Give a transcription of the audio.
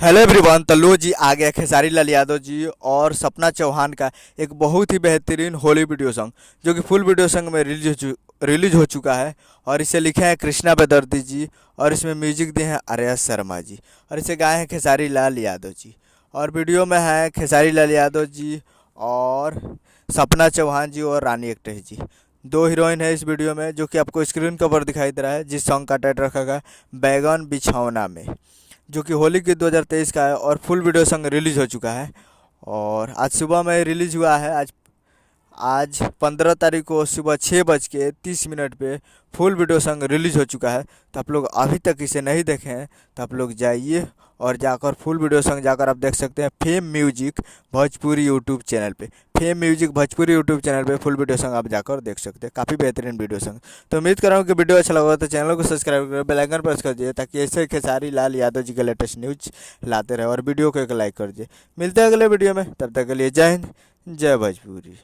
Hello everyone. तो लो जी आ गया खेसारी लाल यादव जी और सपना चौहान का एक बहुत ही बेहतरीन होली वीडियो सॉन्ग, जो कि फुल वीडियो सॉन्ग में रिलीज हो चुका है। और इसे लिखे हैं कृष्णा बेदर्दी जी और इसमें म्यूजिक दिए हैं आर्या शर्मा जी और इसे गाए हैं खेसारी लाल यादव जी। और वीडियो में है खेसारी लाल यादव जी और सपना चौहान जी और रानी एक्ट्रेस जी। दो हीरोइन है इस वीडियो में, जो कि आपको स्क्रीन कवर दिखाई दे रहा है, जिस सॉन्ग का टाइटल रखा गया बैगन बिछौना में, जो कि होली की 2023 का है। और फुल वीडियो सॉन्ग रिलीज़ हो चुका है और आज सुबह में रिलीज़ हुआ है। आज आज 15 तारीख को सुबह 6:30 पे फुल वीडियो सॉन्ग रिलीज़ हो चुका है। तो आप लोग अभी तक इसे नहीं देखे हैं तो आप लोग जाइए और जाकर फुल वीडियो सॉन्ग जाकर आप देख सकते हैं Fame Music Bhojpuri YouTube channel पे। Fame Music Bhojpuri YouTube channel पे फुल वीडियो सॉन्ग आप जाकर देख सकते हैं, काफ़ी बेहतरीन वीडियो सॉन्ग। तो उम्मीद कर रहा हूँ कि वीडियो अच्छा लगा तो चैनल को सब्सक्राइब कर बेल आइकन प्रेस कर दीजिए, ताकि ऐसे खेसारी लाल यादव जी के लेटेस्ट न्यूज लाते रहे। और वीडियो को एक लाइक कर दीजिए। मिलते हैं अगले वीडियो में, तब तक के लिए जय हिंद, जय भोजपुरी।